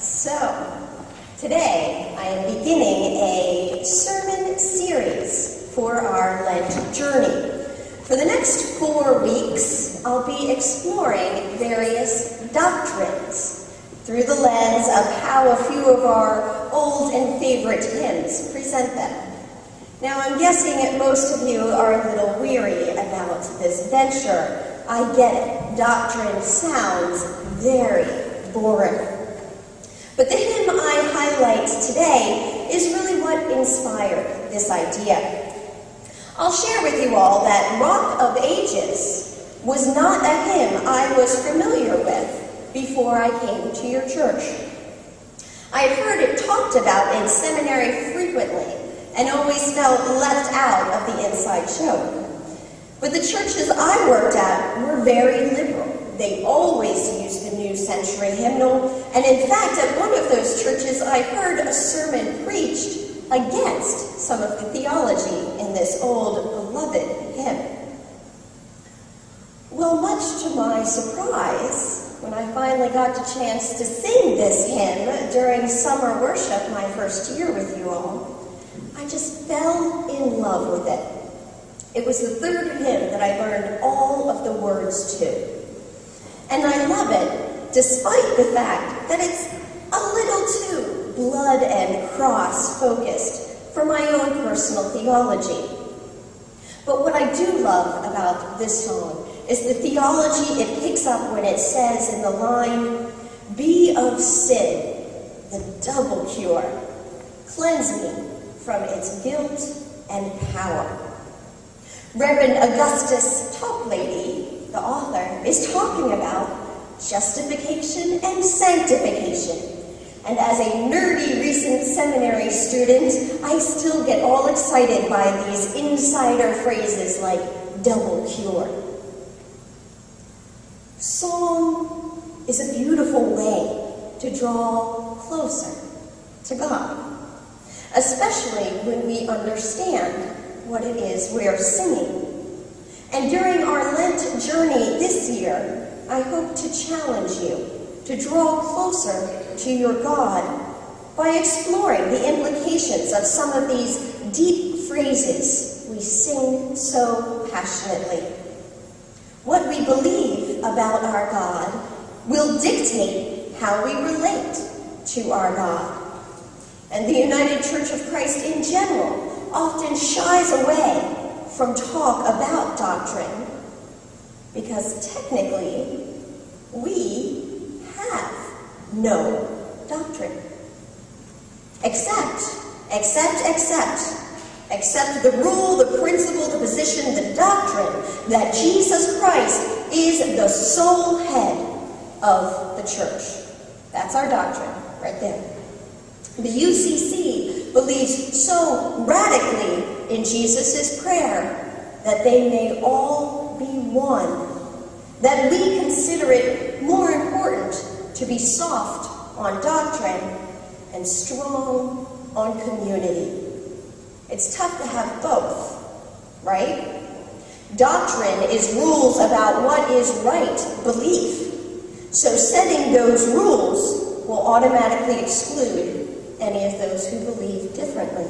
So, today I am beginning a sermon series for our Lent journey. For the next 4 weeks, I'll be exploring various doctrines through the lens of how a few of our old and favorite hymns present them. Now, I'm guessing that most of you are a little weary about this venture. I get it. Doctrine sounds very boring. But the hymn I highlight today is really what inspired this idea. I'll share with you all that Rock of Ages was not a hymn I was familiar with before I came to your church. I had heard it talked about in seminary frequently and always felt left out of the inside show. But the churches I worked at were very liberal. They always used the New Century hymnal, and in fact, at one of those churches, I heard a sermon preached against some of the theology in this old, beloved hymn. Well, much to my surprise, when I finally got the chance to sing this hymn during summer worship my first year with you all, I just fell in love with it. It was the third hymn that I learned all of the words to. And I love it, despite the fact that it's a little too blood and cross focused for my own personal theology. But what I do love about this song is the theology it picks up when it says in the line, "Be of sin, the double cure, cleanse me from its guilt and power." Reverend Augustus Toplady, the author, is talking about justification and sanctification. And as a nerdy recent seminary student, I still get all excited by these insider phrases like double cure. Song is a beautiful way to draw closer to God, especially when we understand what it is we're singing. And during our Lent journey this year, I hope to challenge you to draw closer to your God by exploring the implications of some of these deep phrases we sing so passionately. What we believe about our God will dictate how we relate to our God. And the United Church of Christ in general often shies away from talk about doctrine because technically we have no doctrine. Except the rule, the principle, the position, the doctrine that Jesus Christ is the sole head of the church. That's our doctrine right there. The UCC believes so radically in Jesus' prayer that they may all be one, that we consider it more important to be soft on doctrine and strong on community. It's tough to have both, right? Doctrine is rules about what is right belief. So setting those rules will automatically exclude any of those who believe differently.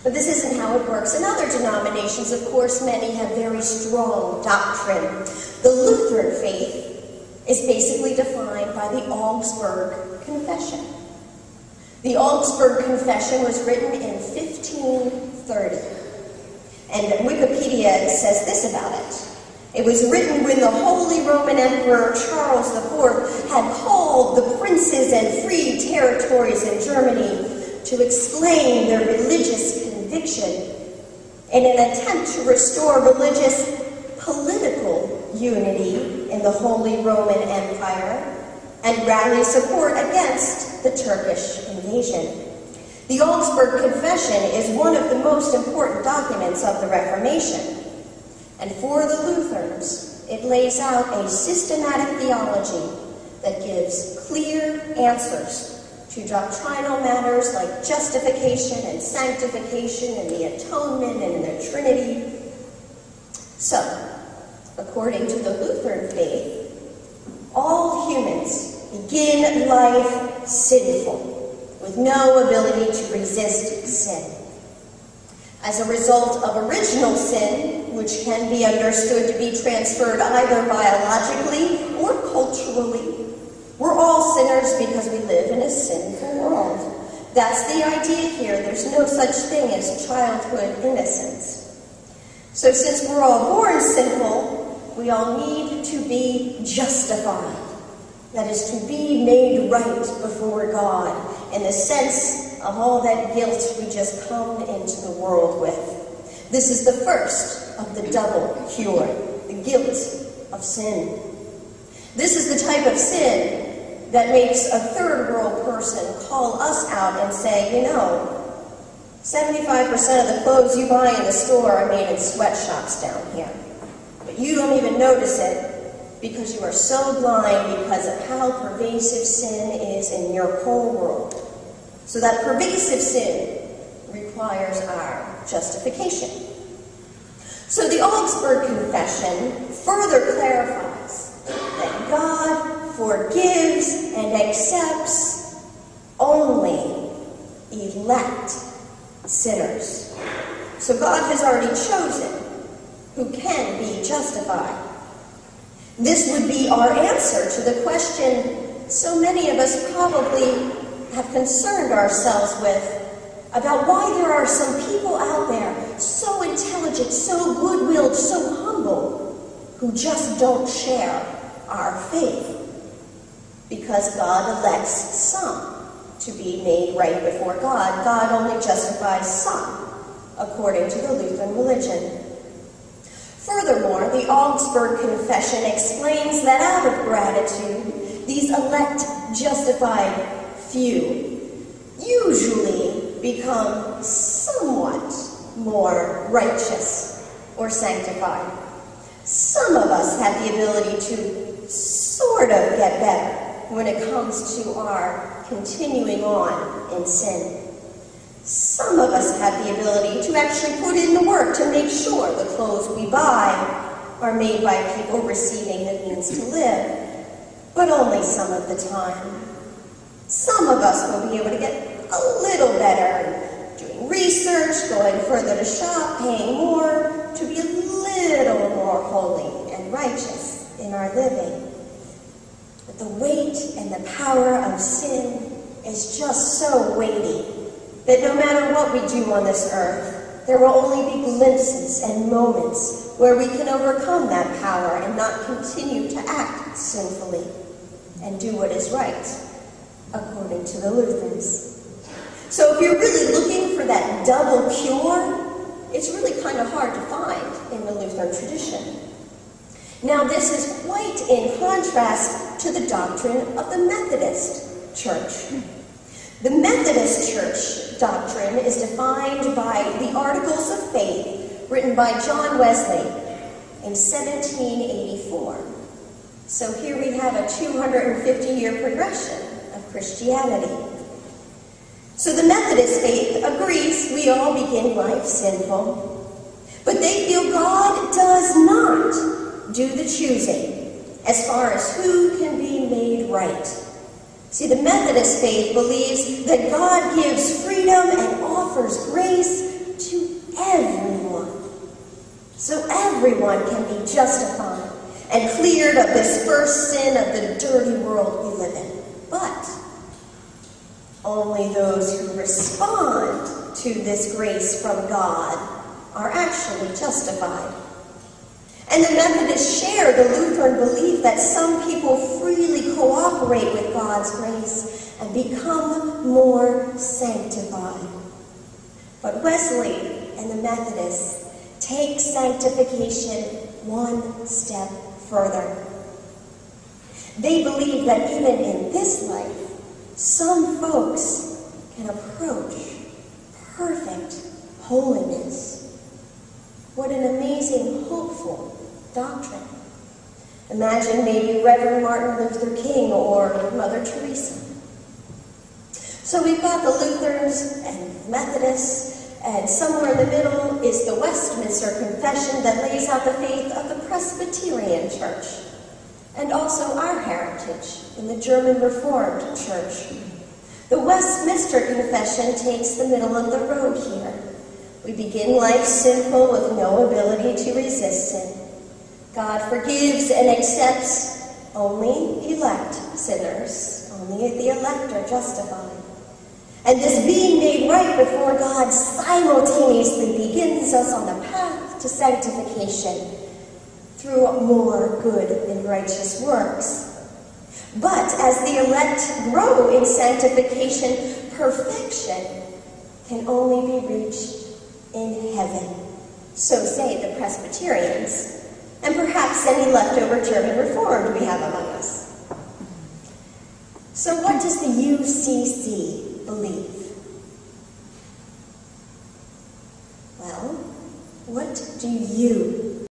But this isn't how it works. In other denominations, of course, many have very strong doctrine. The Lutheran faith is basically defined by the Augsburg Confession. The Augsburg Confession was written in 1530. And Wikipedia says this about it. It was written when the Holy Roman Emperor Charles IV had called the princes and free territories in Germany to exclaim their religious conviction in an attempt to restore religious political unity in the Holy Roman Empire and rally support against the Turkish invasion. The Augsburg Confession is one of the most important documents of the Reformation. And for the Lutherans, it lays out a systematic theology that gives clear answers to doctrinal matters like justification and sanctification and the atonement and the Trinity. So, according to the Lutheran faith, all humans begin life sinful, with no ability to resist sin. As a result of original sin, which can be understood to be transferred either biologically or culturally, we're all sinners because we live in a sinful world. That's the idea here. There's no such thing as childhood innocence. So since we're all born sinful, we all need to be justified. That is, to be made right before God in the sense of all that guilt we just come into the world with. This is the first of the double cure, the guilt of sin. This is the type of sin that makes a third world person call us out and say, you know, 75% of the clothes you buy in the store are made in sweatshops down here. But you don't even notice it because you are so blind because of how pervasive sin is in your whole world. So that pervasive sin requires our justification. So the Augsburg Confession further clarifies that God forgives and accepts only elect sinners. So God has already chosen who can be justified. This would be our answer to the question so many of us probably have concerned ourselves with about why there are some people out there so intelligent, so good-willed, so humble, who just don't share our faith. Because God elects some to be made right before God. God only justifies some, according to the Lutheran religion. Furthermore, the Augsburg Confession explains that out of gratitude, these elect, justified few usually become somewhat more righteous or sanctified. Some of us have the ability to sort of get better when it comes to our continuing on in sin. Some of us have the ability to actually put in the work to make sure the clothes we buy are made by people receiving the means to live, but only some of the time. Some of us will be able to get a little better doing research, going further to shop, paying more, to be a little more holy and righteous in our living. But the weight and the power of sin is just so weighty that no matter what we do on this earth, there will only be glimpses and moments where we can overcome that power and not continue to act sinfully and do what is right, according to the Lutherans. So if you're really looking for that double cure, it's really kind of hard to find in the Lutheran tradition. Now, this is quite in contrast to the doctrine of the Methodist Church. The Methodist Church doctrine is defined by the Articles of Faith written by John Wesley in 1784. So here we have a 250-year progression of Christianity. So the Methodist faith agrees we all begin life sinful, but they feel God does not do the choosing as far as who can be made right. See, the Methodist faith believes that God gives freedom and offers grace to everyone. So everyone can be justified and cleared of this first sin of the dirty world we live in. But only those who respond to this grace from God are actually justified. And the Methodists share the Lutheran belief that some people freely cooperate with God's grace and become more sanctified. But Wesley and the Methodists take sanctification one step further. They believe that even in this life, some folks can approach perfect holiness. What an amazing, hopeful doctrine. Imagine maybe Reverend Martin Luther King or Mother Teresa. So we've got the Lutherans and Methodists, and somewhere in the middle is the Westminster Confession that lays out the faith of the Presbyterian Church. and also our heritage in the German Reformed Church. The Westminster Confession takes the middle of the road here. We begin life sinful with no ability to resist sin. God forgives and accepts only elect sinners. Only the elect are justified. And this being made right before God simultaneously begins us on the path to sanctification through more good and righteous works. But as the elect grow in sanctification, perfection can only be reached in heaven. So say the Presbyterians, and perhaps any leftover German Reformed we have among us. So what does the UCC believe? Well, what do you